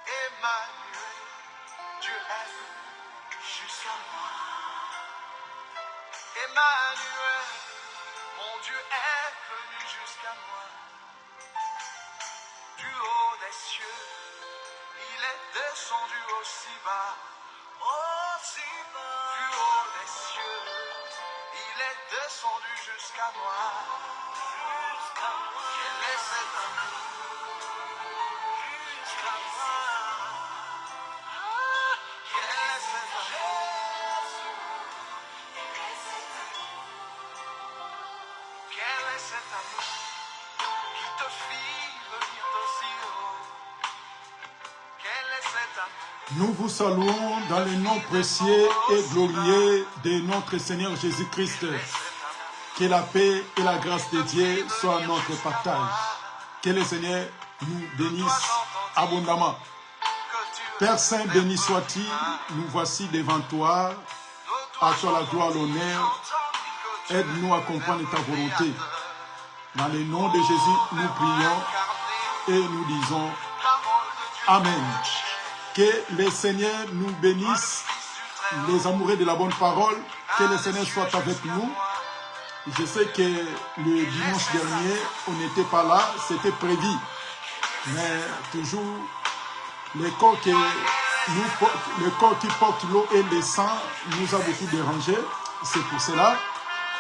Emmanuel, Dieu est venu jusqu'à moi. Emmanuel, mon Dieu est venu jusqu'à moi. Du haut des cieux, il est descendu aussi bas. Aussi bas. Du haut des cieux, il est descendu jusqu'à moi. Jusqu'à moi. Quel est cet amour? Jusqu'à moi. Quel est cet amour? Quel est cet amour qui te fit venir d'aussi haut? Quel est cet amour? Nous vous saluons dans le nom précieux et glorieux de notre Seigneur Jésus-Christ. Que la paix et la grâce de Dieu soient notre partage. Que le Seigneur nous bénisse abondamment. Père Saint, béni sois-tu, nous voici devant toi. À toi la gloire, l'honneur. Aide-nous à comprendre ta volonté. Dans le nom de Jésus, nous prions et nous disons Amen. Que le Seigneur nous bénisse, les amoureux de la bonne parole. Que le Seigneur soit avec nous. Je sais que le dimanche dernier, on n'était pas là, c'était prévu. Mais toujours, le corps qui porte l'eau et le sang nous a beaucoup dérangé. C'est pour cela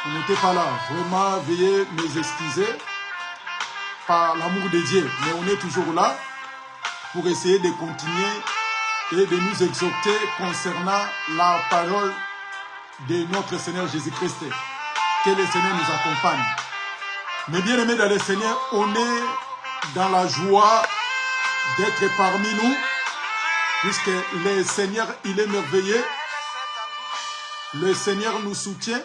on n'était pas là. Vraiment, veuillez nous excuser par l'amour de Dieu. Mais on est toujours là pour essayer de continuer et de nous exhorter concernant la parole de notre Seigneur Jésus-Christ. Que le Seigneur nous accompagne. Mais bien aimés dans le Seigneur, on est dans la joie d'être parmi nous, puisque le Seigneur, il est merveilleux. Le Seigneur nous soutient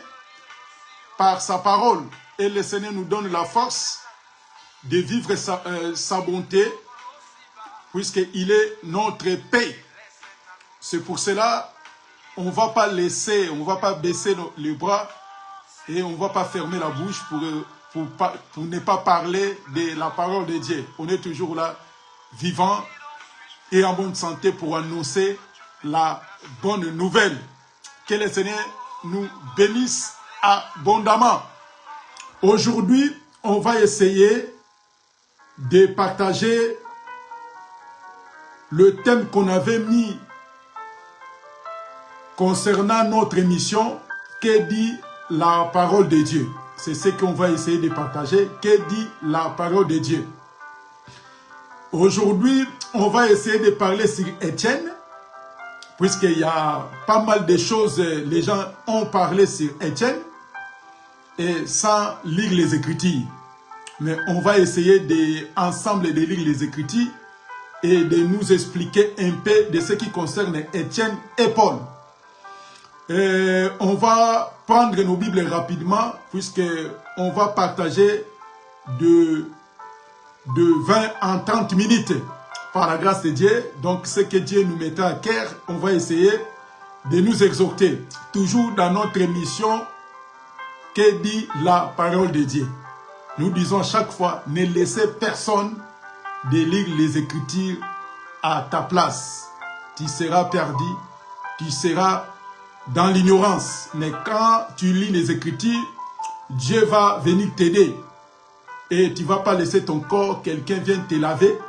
par sa parole et le Seigneur nous donne la force de vivre sa bonté, puisqu'il est notre paix. C'est pour cela on ne va pas laisser, on ne va pas baisser les bras et on ne va pas fermer la bouche pour ne pas parler de la parole de Dieu. On est toujours là, vivant et en bonne santé pour annoncer la bonne nouvelle. Que le Seigneur nous bénisse abondamment. Aujourd'hui, on va essayer de partager le thème qu'on avait mis concernant notre émission. Que dit la parole de Dieu? C'est ce qu'on va essayer de partager. Que dit la parole de Dieu? Aujourd'hui, on va essayer de parler sur Étienne, puisqu'il y a pas mal de choses, les gens ont parlé sur Étienne, et sans lire les Écritures. Mais on va essayer ensemble de lire les Écritures et de nous expliquer un peu de ce qui concerne Étienne et Paul. On va prendre nos Bibles rapidement, puisqu'on va partager de 20 en 30 minutes par la grâce de Dieu. Donc ce que Dieu nous mettra à cœur, on va essayer de nous exhorter. Toujours dans notre émission, que dit la parole de Dieu? Nous disons chaque fois, ne laissez personne de lire les Écritures à ta place. Tu seras perdu, tu seras dans l'ignorance. Mais quand tu lis les Écritures, Dieu va venir t'aider. Et tu ne vas pas laisser ton corps, quelqu'un vienne te laver,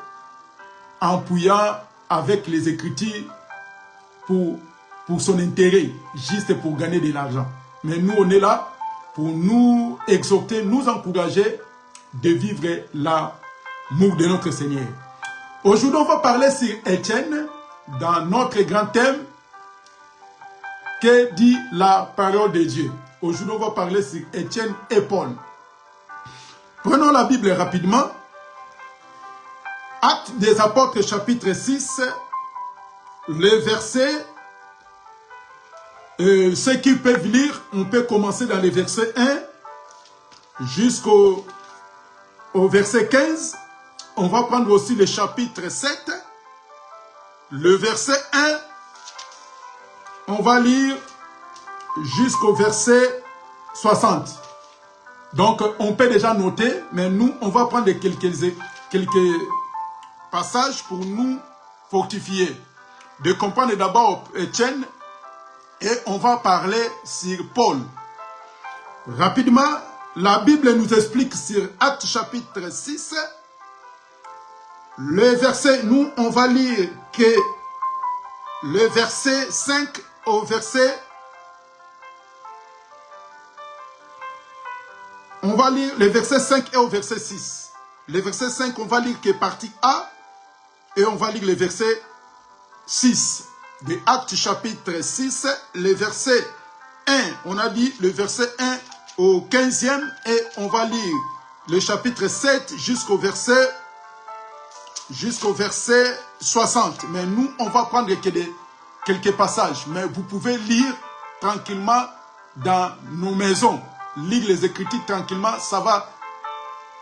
en pouillant avec les Écritures pour son intérêt, juste pour gagner de l'argent. Mais nous, on est là pour nous exhorter, nous encourager de vivre l'amour de notre Seigneur. Aujourd'hui, on va parler sur Étienne, dans notre grand thème, que dit la parole de Dieu. Aujourd'hui, on va parler sur Étienne et Paul. Prenons la Bible rapidement. Actes des Apôtres, chapitre 6, le verset. Ceux qui peuvent lire, on peut commencer dans le verset 1 jusqu'au verset 15. On va prendre aussi le chapitre 7, le verset 1. On va lire jusqu'au verset 60. Donc, on peut déjà noter, mais nous, on va prendre quelques passages pour nous fortifier. De comprendre d'abord Étienne et on va parler sur Paul. Rapidement, la Bible nous explique sur Actes chapitre 6, le verset, nous on va lire que le verset 5 au verset, on va lire le verset 5 et au verset 6. Le verset 5, on va lire que partie A et on va lire le verset 6 de Actes chapitre 6, le verset 1. On a dit le verset 1 au 15e et on va lire le chapitre 7 jusqu'au verset 60. Mais nous, on va prendre quelques passages. Mais vous pouvez lire tranquillement dans nos maisons. Lire les Écritures tranquillement, ça va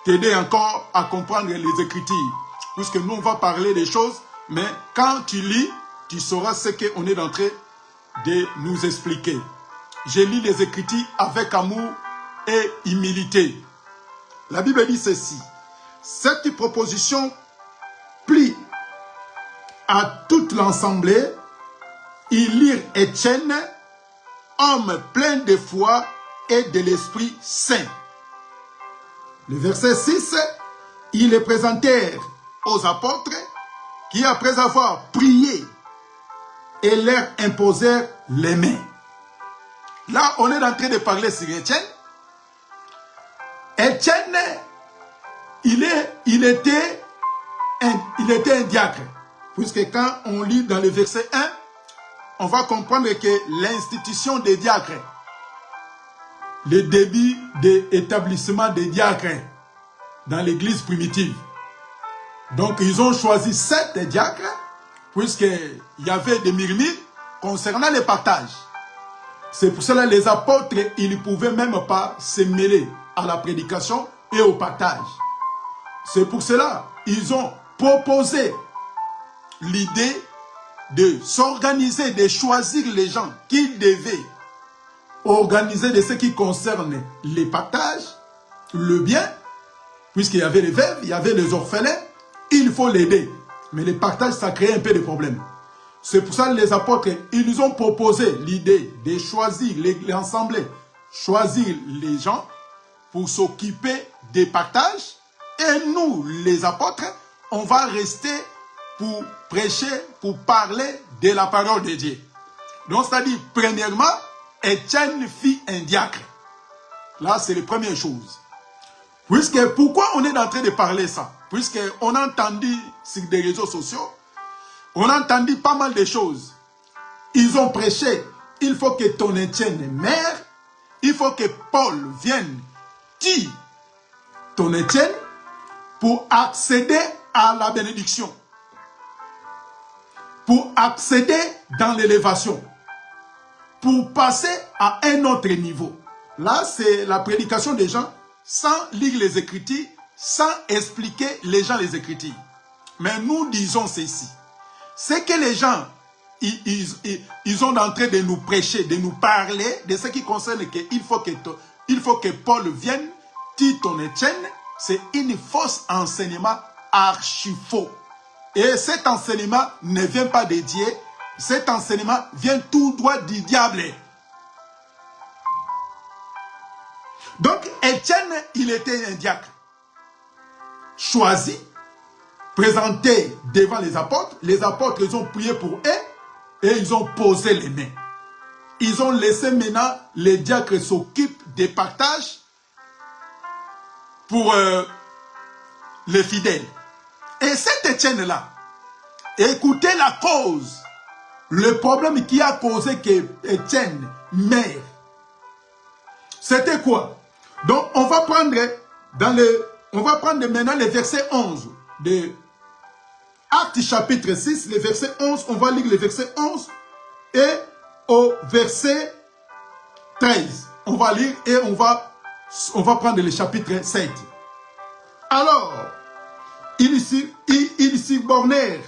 t'aider encore à comprendre les Écritures. Puisque nous, on va parler des choses, mais quand tu lis, tu sauras ce qu'on est en train de nous expliquer. Je lis les Écritures avec amour et humilité. La Bible dit ceci. Cette proposition plie à toute l'assemblée. Ils lirent Étienne, homme plein de foi et de l'Esprit Saint. Le verset 6, ils les présentèrent aux apôtres qui, après avoir prié, et leur imposèrent les mains. Là, on est en train de parler sur Étienne. Étienne, il était un diacre. Puisque quand on lit dans le verset 1, on va comprendre que l'institution des diacres, le début de l'établissement des diacres dans l'église primitive. Donc, ils ont choisi 7 diacres, puisqu'il y avait des murmures concernant le partage. C'est pour cela que les apôtres, ils ne pouvaient même pas se mêler à la prédication et au partage. C'est pour cela qu'ils ont proposé l'idée de s'organiser, de choisir les gens qu'ils devaient organiser de ce qui concerne les partages, le bien, puisqu'il y avait les veuves, il y avait les orphelins, il faut l'aider. Mais le partage, ça crée un peu de problèmes. C'est pour ça que les apôtres, ils nous ont proposé l'idée de choisir l'assemblée, choisir les gens pour s'occuper des partages. Et nous, les apôtres, on va rester pour prêcher, pour parler de la parole de Dieu. Donc, c'est-à-dire, premièrement, Étienne fit un diacre. Là, c'est la première chose. Pourquoi on est en train de parler ça? Puisqu'on a entendu sur des réseaux sociaux, on a entendu pas mal de choses. Ils ont prêché, il faut que ton Étienne meure, il faut que Paul vienne tuer ton Étienne pour accéder à la bénédiction. Pour accéder dans l'élévation. Pour passer à un autre niveau. Là, c'est la prédication des gens sans lire les Écritures, sans expliquer les gens les Écritures. Mais nous disons ceci. C'est que les gens, ils ont en train de nous prêcher, de nous parler de ce qui concerne qu'il faut que Paul vienne, tuer ton Étienne. C'est une fausse enseignement archi faux. Et cet enseignement ne vient pas de Dieu. Cet enseignement vient tout droit du diable. Donc, Étienne, il était un diacre. Choisi, présenté devant les apôtres. Les apôtres, ils ont prié pour eux et ils ont posé les mains. Ils ont laissé maintenant les diacres s'occupent des partages pour les fidèles. Et cet Étienne-là, écoutez la cause. Le problème qui a causé que Étienne meurt, c'était quoi? Donc, on va prendre maintenant le verset 11 de Actes chapitre 6, le verset 11. On va lire le verset 11 et au verset 13. On va lire et on va prendre le chapitre 7. Alors, ils s'y bornèrent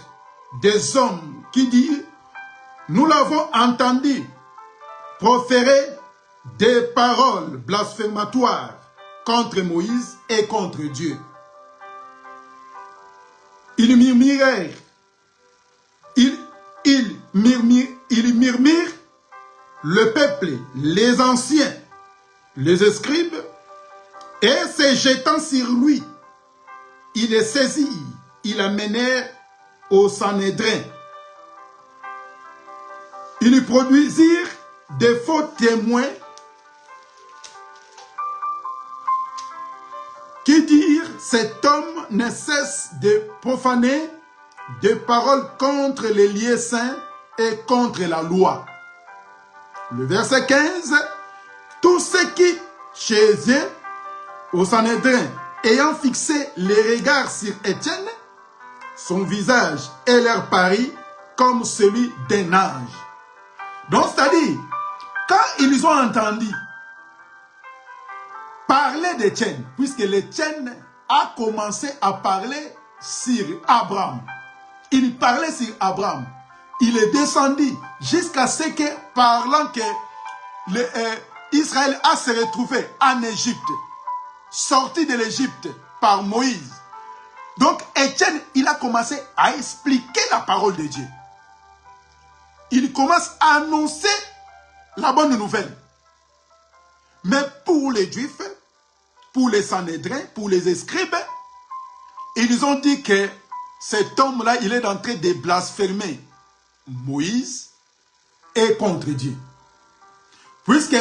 des hommes qui disent: nous l'avons entendu proférer des paroles blasphématoires contre Moïse et contre Dieu. Ils murmurèrent. Ils murmurent le peuple, les anciens, les scribes, et se jetant sur lui, ils le saisirent, ils l'amenèrent au Sanhédrin. Ils produisirent des faux témoins qui dirent « Cet homme ne cesse de profaner des paroles contre les lieux saints et contre la loi. » Le verset 15, « Tous ceux qui, chez eux, au Sanhédrin, ayant fixé les regards sur Étienne, son visage et leur parut comme celui d'un ange. » Donc, c'est-à-dire, quand ils ont entendu parler d'Étienne, puisque l'Étienne a commencé à parler sur Abraham. Il parlait sur Abraham. Il est descendu jusqu'à ce que, parlant que Israël a se retrouvé en Égypte, sorti de l'Égypte par Moïse. Donc, Étienne, il a commencé à expliquer la parole de Dieu. Il commence à annoncer la bonne nouvelle. Mais pour les Juifs, pour les Sanhédrins, pour les scribes, ils ont dit que cet homme-là, il est en train de blasphémer Moïse et contre Dieu. Puisque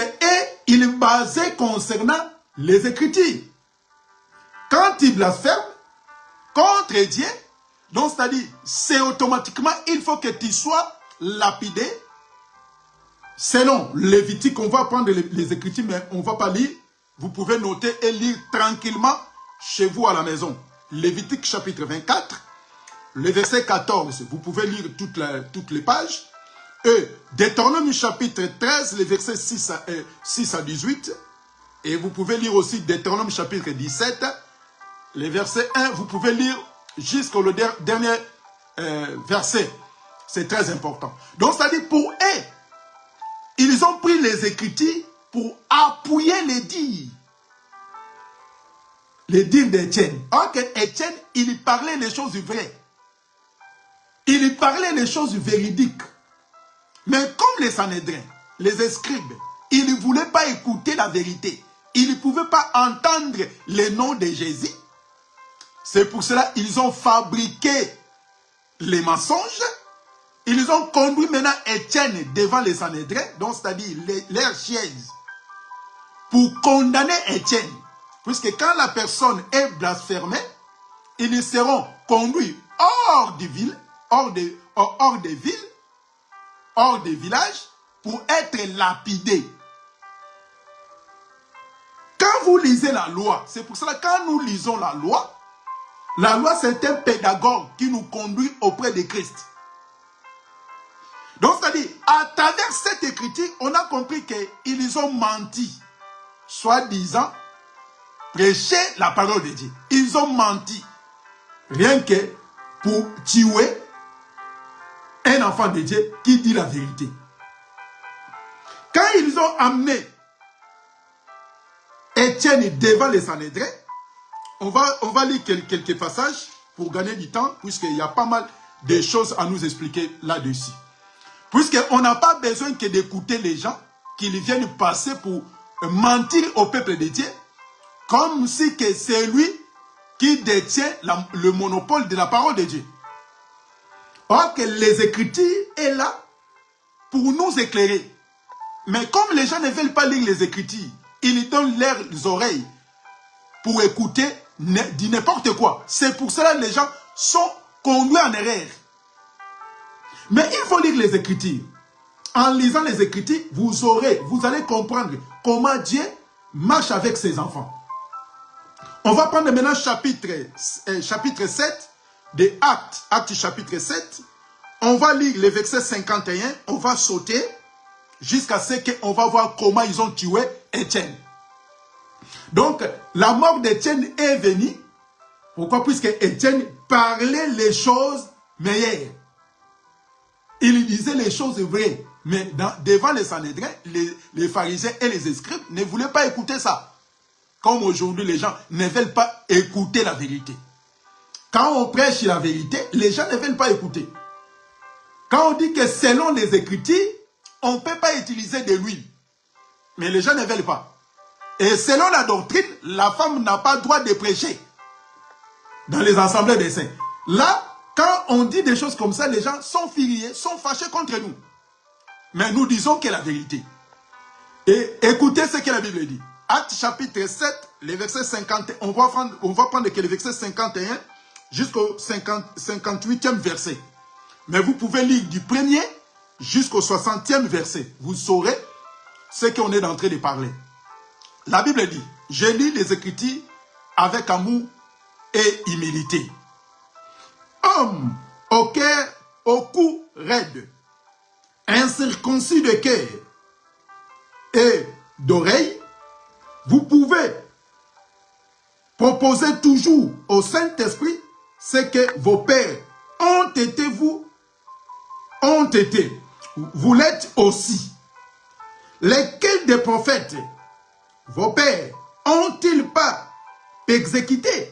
il basait concernant les Écritures. Quand il blasphème contre Dieu, donc c'est-à-dire, c'est automatiquement, il faut que tu sois lapidé. Selon Lévitique, on va prendre les Écritures, mais on ne va pas lire. Vous pouvez noter et lire tranquillement chez vous à la maison. Lévitique chapitre 24, le verset 14. Vous pouvez lire toutes les pages. Et Deutéronome chapitre 13, les versets 6 à 18. Et vous pouvez lire aussi Deutéronome chapitre 17, les versets 1. Vous pouvez lire jusqu'au dernier verset. C'est très important. Donc, c'est-à-dire pour eux, ils ont pris les Écritures pour appuyer les dires. Les dires d'Étienne. Or que Étienne, il parlait les choses vraies. Il parlait les choses véridiques. Mais comme les Sanhédrins, les scribes, ils ne voulaient pas écouter la vérité. Ils ne pouvaient pas entendre le nom de Jésus. C'est pour cela qu'ils ont fabriqué les mensonges. Ils ont conduit maintenant Étienne devant les Sanhédrins, donc c'est-à-dire leurs chaises, pour condamner Étienne. Puisque quand la personne est blasphémée, ils seront conduits hors des villes, hors des villes, hors des villages, pour être lapidés. Quand vous lisez la loi, c'est pour cela que quand nous lisons la loi c'est un pédagogue qui nous conduit auprès de Christ. Donc, c'est-à-dire, à travers cette écriture, on a compris qu'ils ont menti, soi-disant, prêcher la parole de Dieu. Ils ont menti, rien que pour tuer un enfant de Dieu qui dit la vérité. Quand ils ont amené Étienne devant les Sanhédrins, on va lire quelques passages pour gagner du temps, puisqu'il y a pas mal de choses à nous expliquer là-dessus. Puisqu'on n'a pas besoin que d'écouter les gens qui viennent passer pour mentir au peuple de Dieu, comme si c'est lui qui détient le monopole de la parole de Dieu. Or que les Écritures sont là pour nous éclairer. Mais comme les gens ne veulent pas lire les Écritures, ils donnent leurs oreilles pour écouter du n'importe quoi. C'est pour cela que les gens sont conduits en erreur. Mais il faut lire les Écritures. En lisant les Écritures, vous allez comprendre comment Dieu marche avec ses enfants. On va prendre maintenant chapitre 7 des Actes. Actes chapitre 7. On va lire les versets 51. On va sauter jusqu'à ce qu'on va voir comment ils ont tué Étienne. Donc, la mort d'Étienne est venue. Pourquoi? Puisque Étienne parlait les choses meilleures. Il disait les choses vraies. Mais devant les Sanhédrins, les pharisiens et les scribes ne voulaient pas écouter ça. Comme aujourd'hui, les gens ne veulent pas écouter la vérité. quand on prêche la vérité, les gens ne veulent pas écouter. Quand on dit que selon les Écritures, on ne peut pas utiliser de l'huile. Mais les gens ne veulent pas. Et selon la doctrine, la femme n'a pas le droit de prêcher dans les assemblées des saints. Là, quand on dit des choses comme ça, les gens sont furieux, sont fâchés contre nous. Mais nous disons que la vérité. Et écoutez ce que la Bible dit. Actes chapitre 7, les versets 50, on va prendre que le verset 51 jusqu'au 58e verset. Mais vous pouvez lire du 1er jusqu'au 60e verset. Vous saurez ce qu'on est en train de parler. La Bible dit, je lis les Écritures avec amour et humilité. Homme au cœur, au cou raide, incirconcis de cœur et d'oreille, vous pouvez proposer toujours au Saint-Esprit ce que vos pères ont été, vous l'êtes aussi. Lesquels des prophètes, vos pères, ont-ils pas exécuté?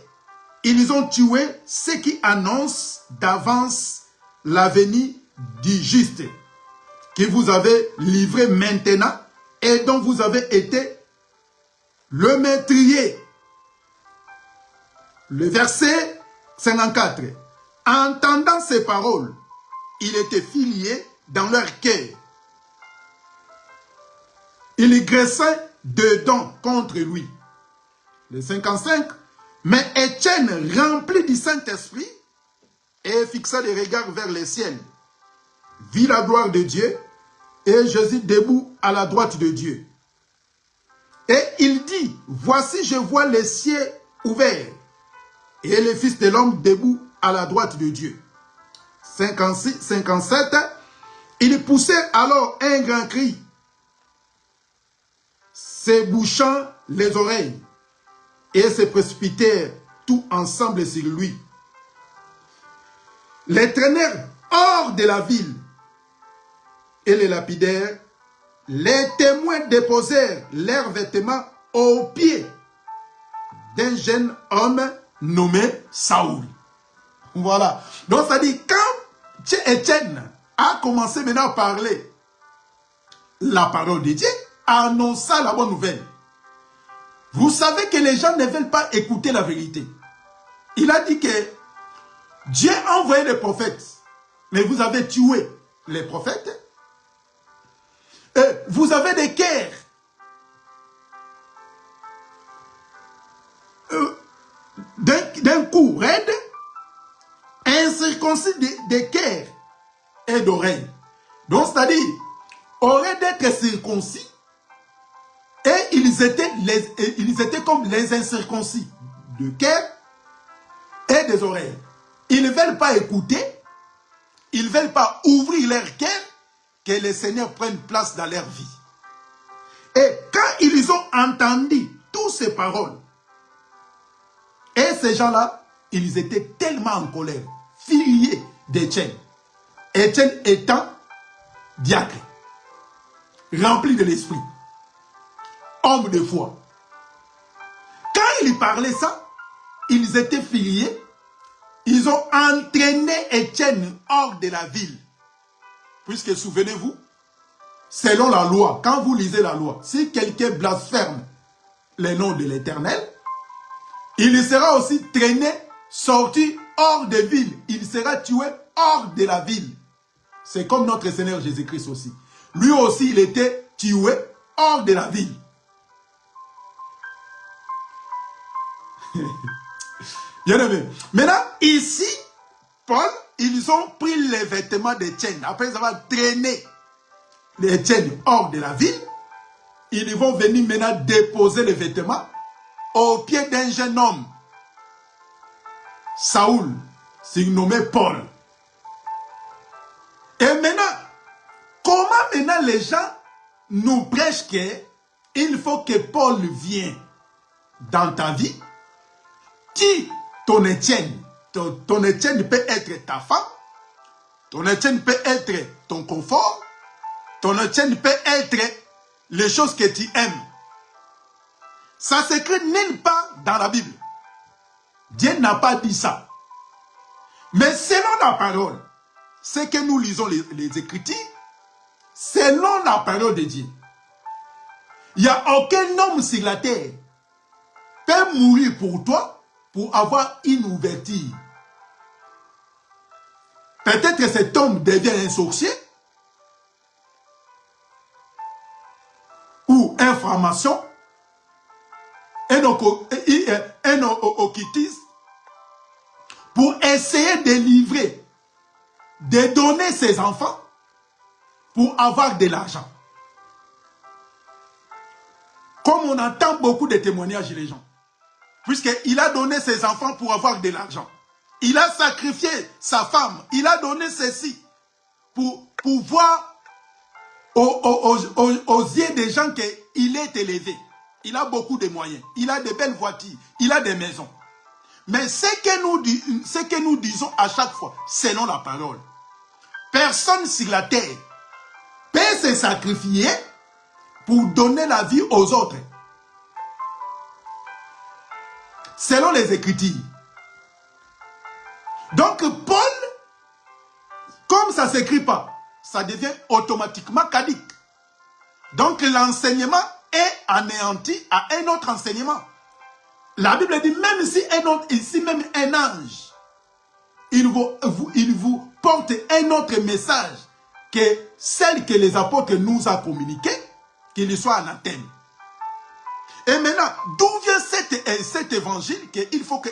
Ils ont tué ceux qui annoncent d'avance la venue du juste, qui vous avez livré maintenant et dont vous avez été le meurtrier. Le verset 54. Entendant ces paroles, il était filié dans leur cœur. Il graissait dedans contre lui. Le 55. Mais Étienne, rempli du Saint-Esprit, et fixa les regards vers le ciel, vit la gloire de Dieu et Jésus debout à la droite de Dieu. Et il dit, voici je vois les cieux ouverts et le Fils de l'homme debout à la droite de Dieu. 56, 57, il poussait alors un grand cri, s'ébouchant les oreilles, et se précipitèrent tout ensemble sur lui. Les traînèrent hors de la ville et les lapidèrent. Les témoins déposèrent leurs vêtements aux pieds d'un jeune homme nommé Saoul. Voilà. Donc ça dit, quand Étienne a commencé maintenant à parler la parole de Dieu, annonça la bonne nouvelle. Vous savez que les gens ne veulent pas écouter la vérité. Il a dit que Dieu a envoyé les prophètes, mais vous avez tué les prophètes. Vous avez des cœurs d'un coup raide, incirconcis des cœurs et d'oreilles. Donc, c'est-à-dire, auraient d'être circoncis et ils étaient comme les incirconcis de cœur et des oreilles. Ils ne veulent pas écouter, ils ne veulent pas ouvrir leur cœur, que le Seigneur prenne place dans leur vie. Et quand ils ont entendu toutes ces paroles, et ces gens-là, ils étaient tellement en colère, furieux d'Étienne. Étienne étant diacre, rempli de l'esprit, homme de foi. Quand ils parlaient ça, ils étaient furieux. Ils ont entraîné Étienne hors de la ville. Puisque souvenez-vous, selon la loi, quand vous lisez la loi, si quelqu'un blasphème le nom de l'Éternel, il sera aussi traîné, sorti hors de ville. Il sera tué hors de la ville. C'est comme notre Seigneur Jésus-Christ aussi. Lui aussi, il était tué hors de la ville. Bien aimé. Maintenant, ici, Paul, ils ont pris les vêtements d'Étienne. Après avoir traîné l'Étienne hors de la ville, ils vont venir maintenant déposer les vêtements au pied d'un jeune homme, Saoul, surnommé Paul. Et maintenant, comment maintenant les gens nous prêchent qu'il faut que Paul vienne dans ta vie, qui ton Étienne, ton Étienne peut être ta femme, ton Étienne peut être ton confort, ton Étienne peut être les choses que tu aimes. Ça s'écrit nulle part dans la Bible. Dieu n'a pas dit ça. Mais selon la parole, ce que nous lisons les Écritures, selon la parole de Dieu, il n'y a aucun homme sur la terre qui peut mourir pour toi pour avoir une ouverture. Peut-être que cet homme devient un sorcier ou un franc-maçon, un occultiste, pour essayer de livrer, de donner ses enfants pour avoir de l'argent. Comme on entend beaucoup de témoignages des gens, puisqu'il a donné ses enfants pour avoir de l'argent. Il a sacrifié sa femme, il a donné ceci pour voir aux yeux des gens qu'il est élevé. Il a beaucoup de moyens, il a de belles voitures, il a des maisons. Mais ce que nous disons à chaque fois, selon la parole, personne sur la terre peut se sacrifier pour donner la vie aux autres. Selon les Écritures. Donc Paul, comme ça ne s'écrit pas, ça devient automatiquement caduc. Donc l'enseignement est anéanti à un autre enseignement. La Bible dit, même si même un ange, il vous porte un autre message que celle que les apôtres nous ont communiqué, qu'il soit anathème. Et maintenant, d'où vient cet évangile qu'il faut que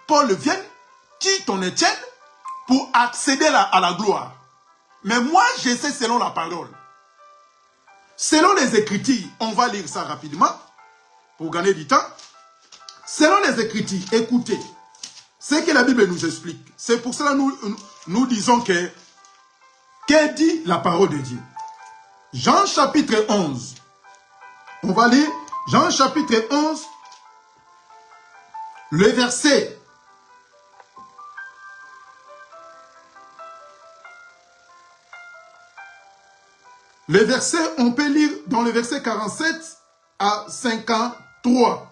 Paul vienne, quitte on Étienne, pour accéder à la gloire. Mais moi, je sais selon la parole. Selon les Écritures, on va lire ça rapidement, pour gagner du temps. Selon les Écritures, écoutez, ce que la Bible nous explique. C'est pour cela que nous disons que dit la parole de Dieu? Jean chapitre 11. On va lire Jean chapitre 11, le verset. Le verset, on peut lire dans le verset 47 à 53.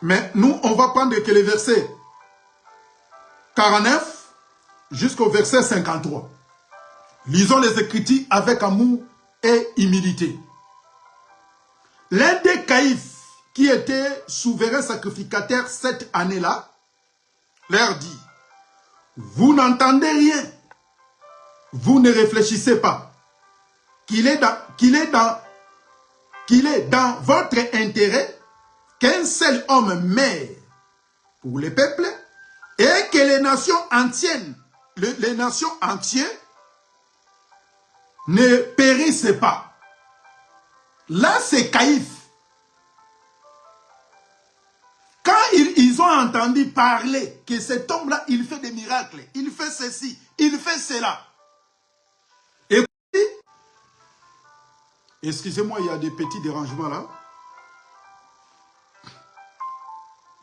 Mais nous, on va prendre que le verset 49 jusqu'au verset 53. Lisons les Écritures avec amour et humilité. L'un des Caïphes, qui était souverain sacrificateur cette année-là, leur dit, vous n'entendez rien, vous ne réfléchissez pas, qu'il est dans votre intérêt qu'un seul homme meure pour le peuple et que les nations entières ne périssent pas. Là, c'est Caïphe. Quand ils ont entendu parler que cet homme-là, il fait des miracles, il fait ceci, il fait cela. Et excusez-moi, il y a des petits dérangements là.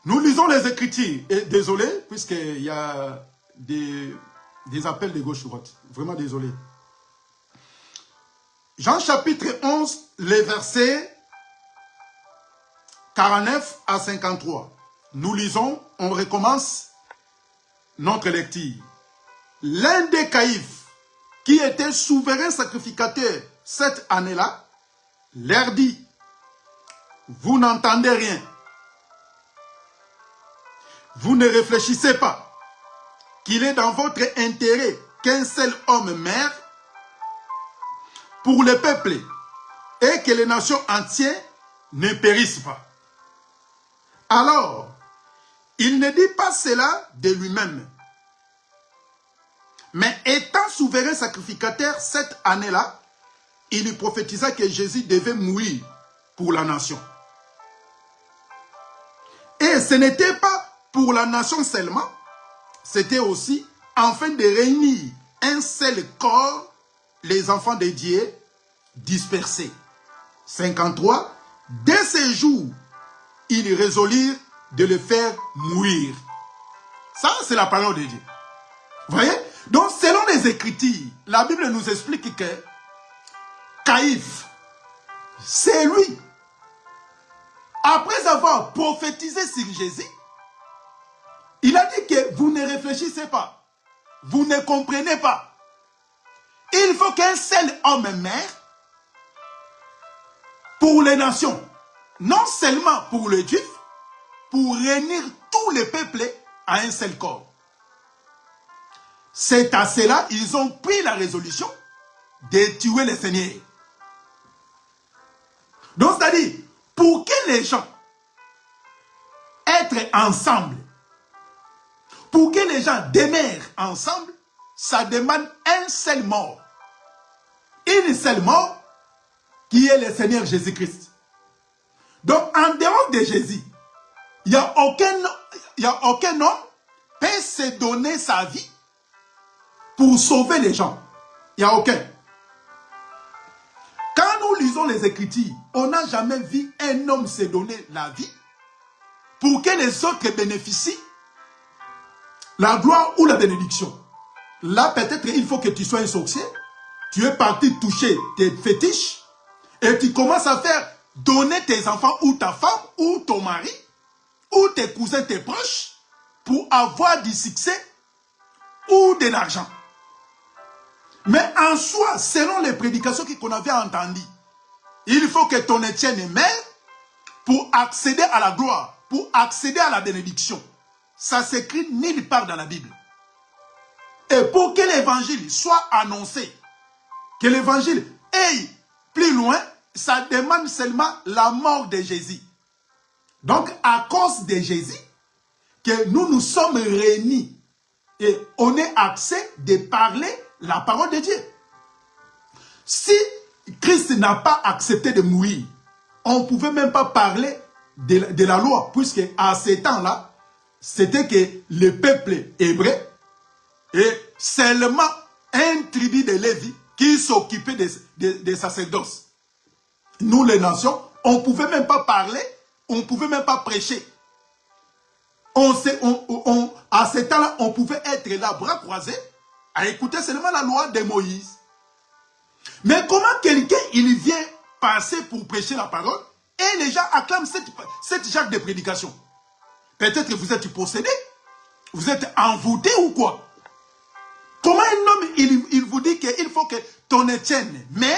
Nous lisons les Écritures. Et désolé, puisqu'il y a des appels de gauche-droite. Vraiment désolé. Jean chapitre 11, les versets 49 à 53. Nous lisons, on recommence notre lecture. L'un des Caïphes, qui était souverain sacrificateur cette année-là, leur dit, vous n'entendez rien. Vous ne réfléchissez pas qu'il est dans votre intérêt qu'un seul homme meure pour le peuple et que les nations entières ne périssent pas. Alors, il ne dit pas cela de lui-même. Mais étant souverain sacrificateur cette année-là, il lui prophétisa que Jésus devait mourir pour la nation. Et ce n'était pas pour la nation seulement, c'était aussi afin de réunir un seul corps les enfants de Dieu dispersés. 53. Dès ce jour, ils résolurent de le faire mourir. Ça, c'est la parole de Dieu. Vous voyez? Donc, selon les Écritures, la Bible nous explique que Caïphe, c'est lui. Après avoir prophétisé sur Jésus, il a dit que vous ne réfléchissez pas. Vous ne comprenez pas. Il faut qu'un seul homme meure pour les nations. Non seulement pour les Juifs, pour réunir tous les peuples à un seul corps. C'est à cela ils ont pris la résolution de tuer le Seigneur. Donc c'est-à-dire, pour que les gens être ensemble, pour que les gens demeurent ensemble, ça demande un seul mort. Une seule mort qui est le Seigneur Jésus-Christ. Donc en dehors de Jésus, il n'y a aucun homme peut se donner sa vie pour sauver les gens. Il n'y a aucun. Quand nous lisons les Écritures, on n'a jamais vu un homme se donner la vie pour que les autres bénéficient la gloire ou la bénédiction. Là, peut-être il faut que tu sois un sorcier. Tu es parti toucher tes fétiches et tu commences à faire donner tes enfants ou ta femme ou ton mari ou tes cousins, tes proches pour avoir du succès ou de l'argent. Mais en soi, selon les prédications qu'on avait entendues, il faut que ton Étienne meure pour accéder à la gloire, pour accéder à la bénédiction. Ça s'écrit nulle part dans la Bible. Et pour que l'évangile soit annoncé, que l'évangile aille plus loin, ça demande seulement la mort de Jésus. Donc, à cause de Jésus, que nous nous sommes réunis et on a accès de parler la parole de Dieu. Si Christ n'a pas accepté de mourir, on ne pouvait même pas parler de la loi, puisque à ce temps-là, c'était que le peuple hébreu et seulement un tribu de Lévi qui s'occupait des sacerdoces. Nous, les nations, on ne pouvait même pas parler, on ne pouvait même pas prêcher. À ce temps-là, on pouvait être là, bras croisés, à écouter seulement la loi de Moïse. Mais comment quelqu'un, il vient passer pour prêcher la parole et les gens acclament cette genre de prédication? Peut-être que vous êtes possédé, vous êtes envoûté ou quoi? Comment un homme, il vous dit qu'il faut que ton Étienne meure,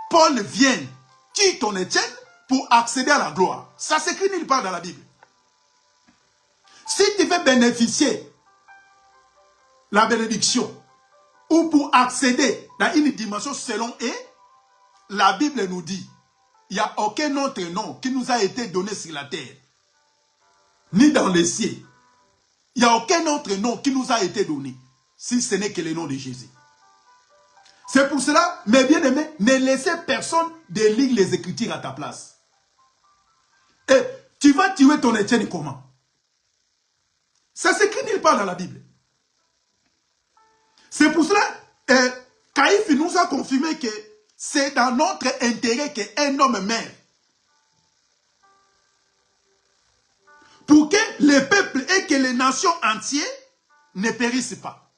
Paul vienne, tue ton Étienne pour accéder à la gloire? Ça s'écrit nulle part dans la Bible. Si tu veux bénéficier la bénédiction ou pour accéder dans une dimension selon eux, la Bible nous dit, il n'y a aucun autre nom qui nous a été donné sur la terre, ni dans les cieux. Il n'y a aucun autre nom qui nous a été donné, si ce n'est que le nom de Jésus. C'est pour cela, mes bien-aimés, ne laissez personne de lire les Écritures à ta place. Et tu vas tuer ton Étienne comment? Ça s'écrit nulle part dans la Bible. C'est pour cela, Caïphe nous a confirmé que c'est dans notre intérêt qu'un homme meure. Pour que les peuples et que les nations entières ne périssent pas.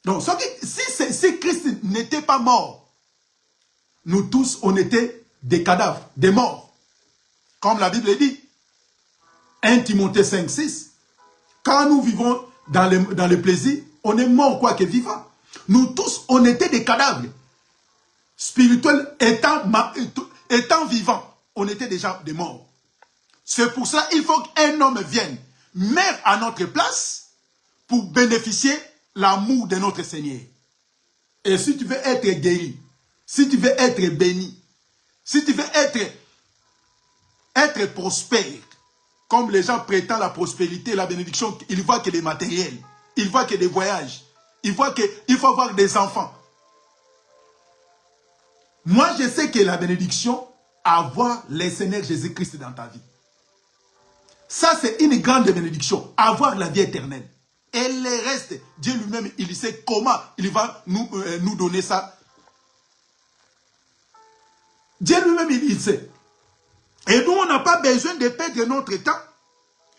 Donc, si Christ n'était pas mort, nous tous, on était des cadavres, des morts. Comme la Bible dit. 1 Timothée 5, 6. Quand nous vivons dans le plaisir, on est mort quoi que vivant. Nous tous, on était des cadavres. Spirituels étant vivants, on était déjà des morts. C'est pour ça qu'il faut qu'un homme vienne, meure à notre place, pour bénéficier l'amour de notre Seigneur. Et si tu veux être guéri, si tu veux être béni, si tu veux être prospère, comme les gens prétendent la prospérité, la bénédiction, ils voient que les matériels, ils voient que des voyages, ils voient qu'il faut avoir des enfants. Moi, je sais que la bénédiction, avoir le Seigneur Jésus-Christ dans ta vie. Ça, c'est une grande bénédiction, avoir la vie éternelle. Et le reste, Dieu lui-même, il sait comment il va nous donner ça. Dieu lui-même, il sait. Et nous, on n'a pas besoin de perdre notre temps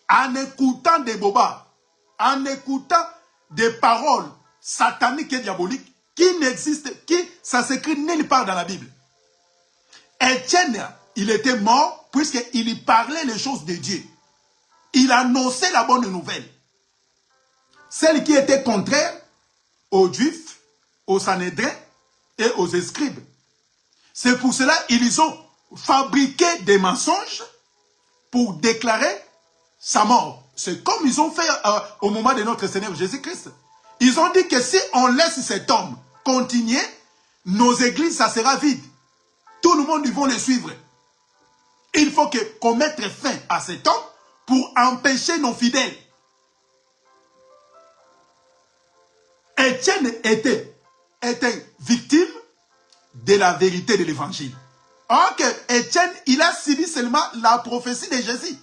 en écoutant des bobards, en écoutant des paroles sataniques et diaboliques qui n'existent, ça s'écrit nulle part dans la Bible. Étienne, il était mort puisqu'il parlait les choses de Dieu. Il annonçait la bonne nouvelle. celle qui était contraire aux Juifs, aux Sanhédrins et aux Scribes. C'est pour cela qu'ils ont fabriqué des mensonges pour déclarer sa mort. C'est comme ils ont fait au moment de notre Seigneur Jésus-Christ. Ils ont dit que si on laisse cet homme continuer, nos églises, ça sera vide. Tout le monde, ils vont le suivre. Il faut qu'on mette fin à cet homme pour empêcher nos fidèles. Étienne était victime de la vérité de l'évangile. Or que Étienne, il a suivi seulement la prophétie de Jésus.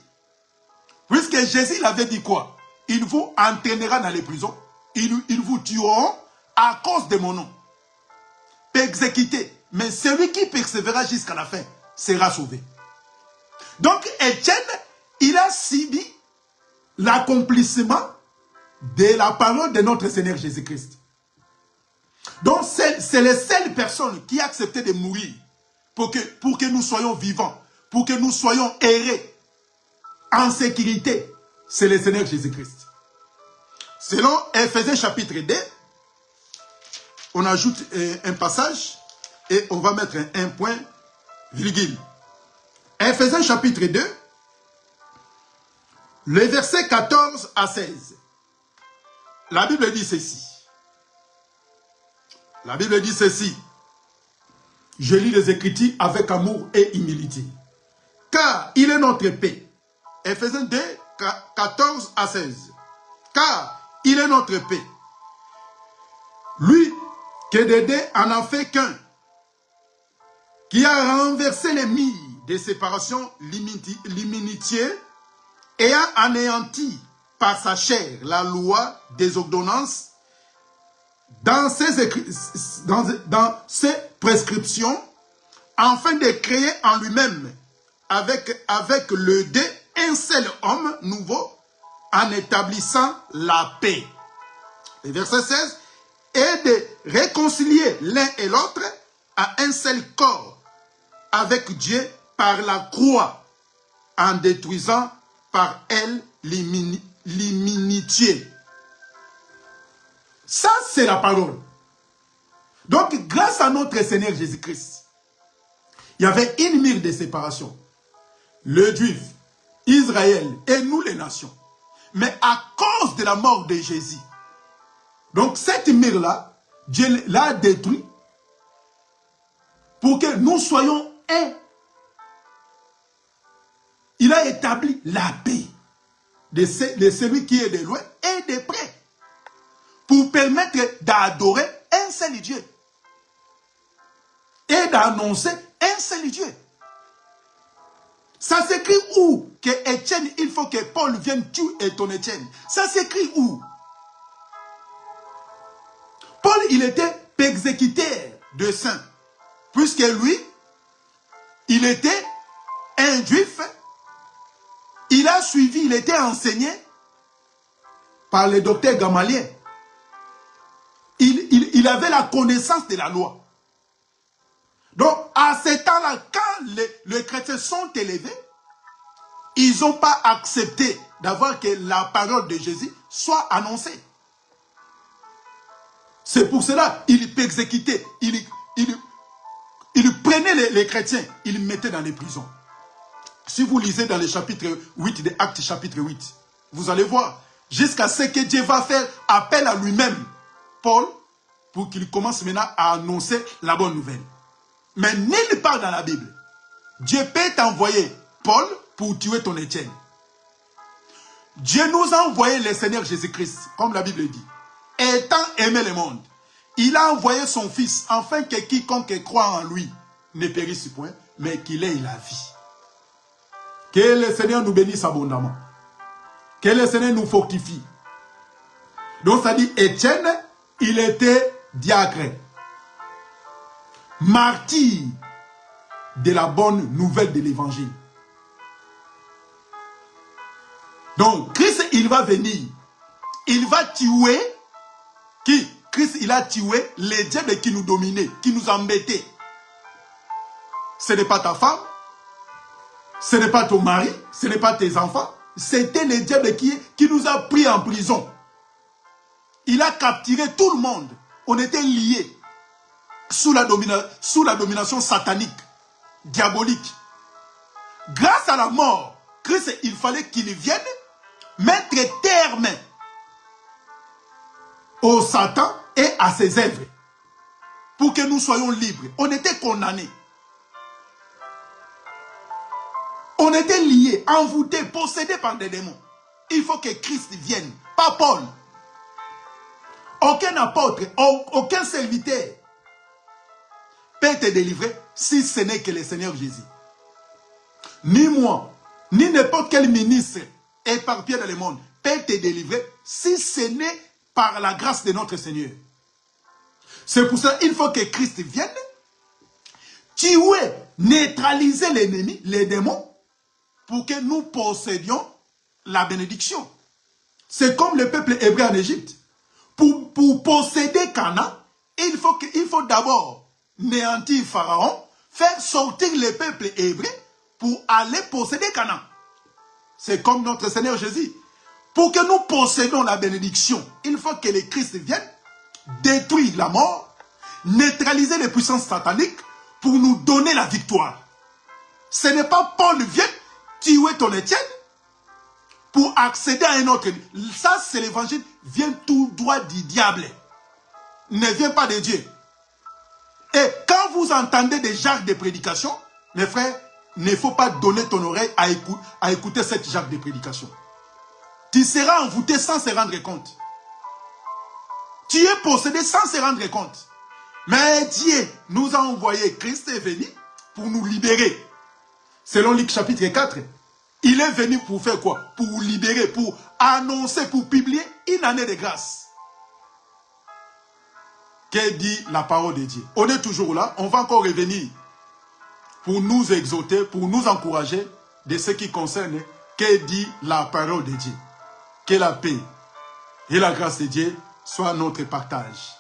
Puisque Jésus, il avait dit quoi? Il vous entraînera dans les prisons. Ils vous tueront à cause de mon nom. Exécuté. Mais celui qui persévérera jusqu'à la fin sera sauvé. Donc Étienne, il a subi l'accomplissement de la parole de notre Seigneur Jésus-Christ. Donc c'est les seules personnes qui acceptaient de mourir pour que nous soyons vivants, pour que nous soyons errés en sécurité. C'est le Seigneur Jésus-Christ. Selon Éphésiens chapitre 2, on ajoute un passage et on va mettre un point virgule. Éphésiens chapitre 2, le verset 14 à 16. La Bible dit ceci. La Bible dit ceci. Je lis les Écritures avec amour et humilité. Car il est notre paix. Éphésiens 2, 14 à 16. Car il est notre paix. Lui, que de deux en a fait qu'un, qui a renversé les murs de séparation, l'immunité, et a anéanti par sa chair la loi des ordonnances dans ses prescriptions, afin de créer en lui-même avec le deux un seul homme nouveau, en établissant la paix. Et verset 16, et de réconcilier l'un et l'autre à un seul corps avec Dieu par la croix, en détruisant par elle l'inimitié. Ça, c'est la parole. Donc, grâce à notre Seigneur Jésus-Christ, il y avait une mur de séparation. Le Juif, Israël et nous les nations. Mais à cause de la mort de Jésus, donc cette mur-là, Dieu l'a détruit pour que nous soyons un. Il a établi la paix de celui qui est de loin et de près, pour permettre d'adorer un seul Dieu et d'annoncer un seul Dieu. Ça s'écrit où? Que Étienne, il faut que Paul vienne tuer ton Étienne. Ça s'écrit où? Paul, il était persécuteur de saints, puisque lui, il était un juif. Il a suivi, il était enseigné par le docteur Gamaliel. Il avait la connaissance de la loi. Donc, à ce temps-là, quand les chrétiens sont élevés, ils n'ont pas accepté d'avoir que la parole de Jésus soit annoncée. C'est pour cela qu'il persécutait, il prenait les chrétiens, il les mettait dans les prisons. Si vous lisez dans le chapitre 8 des Actes, chapitre 8, vous allez voir, jusqu'à ce que Dieu va faire appel à lui-même, Paul, pour qu'il commence maintenant à annoncer la bonne nouvelle. Mais nulle part dans la Bible, Dieu peut t'envoyer Paul pour tuer ton Étienne. Dieu nous a envoyé le Seigneur Jésus-Christ, comme la Bible dit. Étant aimé le monde, il a envoyé son Fils, afin que quiconque croit en lui ne périsse point, mais qu'il ait la vie. Que le Seigneur nous bénisse abondamment. Que le Seigneur nous fortifie. Donc ça dit, Étienne, il était diacre, martyr de la bonne nouvelle de l'évangile. Donc Christ, il va venir. Il va tuer qui? Christ, il a tué les diables qui nous dominaient, qui nous embêtaient. Ce n'est pas ta femme, ce n'est pas ton mari, ce n'est pas tes enfants. C'était les diables qui nous a pris en prison. Il a capturé tout le monde. On était liés sous la domination satanique, diabolique. Grâce à la mort, Christ, il fallait qu'il vienne mettre terme au Satan et à ses œuvres pour que nous soyons libres. On était condamnés. On était liés, envoûtés, possédés par des démons. Il faut que Christ vienne, pas Paul. Aucun apôtre, aucun serviteur peut te délivrer si ce n'est que le Seigneur Jésus. Ni moi, ni n'importe quel ministre éparpillé dans le monde peut te délivrer si ce n'est par la grâce de notre Seigneur. C'est pour ça qu'il faut que Christ vienne tuer, neutraliser l'ennemi, les démons, pour que nous possédions la bénédiction. C'est comme le peuple hébreu en Égypte. Pour posséder Canaan, il faut d'abord néantir Pharaon, faire sortir le peuple hébreu pour aller posséder Canaan. C'est comme notre Seigneur Jésus. Pour que nous possédions la bénédiction, il faut que le Christ vienne détruire la mort, neutraliser les puissances sataniques pour nous donner la victoire. Ce n'est pas Paul vient tuer ton Étienne pour accéder à un autre. Ça, c'est l'évangile, vient tout droit du diable. Ne vient pas de Dieu. Et quand vous entendez des genres de prédication, mes frères, il ne faut pas donner ton oreille à écouter cette genre de prédication. Tu seras envoûté sans se rendre compte. Tu es possédé sans se rendre compte. Mais Dieu nous a envoyé, Christ est venu pour nous libérer. Selon Luc chapitre 4, il est venu pour faire quoi? Pour libérer, pour annoncer, pour publier une année de grâce. Que dit la parole de Dieu? On est toujours là, on va encore revenir pour nous exhorter, pour nous encourager de ce qui concerne que dit la parole de Dieu. Que la paix et la grâce de Dieu soient notre partage.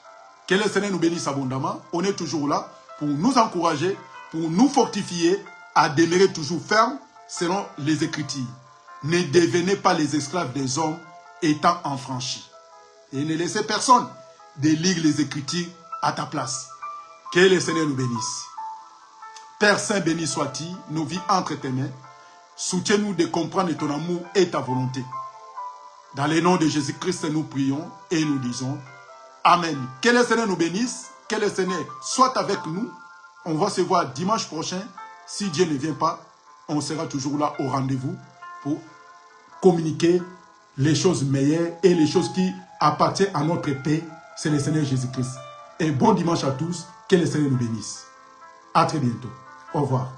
Que le Seigneur nous bénisse abondamment. On est toujours là pour nous encourager, pour nous fortifier à demeurer toujours ferme selon les Écritures. Ne devenez pas les esclaves des hommes étant enfranchis. Et ne laissez personne de lire les Écritures à ta place. Que le Seigneur nous bénisse. Père Saint, béni sois-tu, nos vies entre tes mains. Soutiens-nous de comprendre ton amour et ta volonté. Dans le nom de Jésus-Christ, nous prions et nous disons Amen. Que le Seigneur nous bénisse, que le Seigneur soit avec nous. On va se voir dimanche prochain. Si Dieu ne vient pas, on sera toujours là au rendez-vous pour communiquer les choses meilleures et les choses qui appartiennent à notre paix. C'est le Seigneur Jésus-Christ. Et bon dimanche à tous. Que le Seigneur nous bénisse. À très bientôt. Au revoir.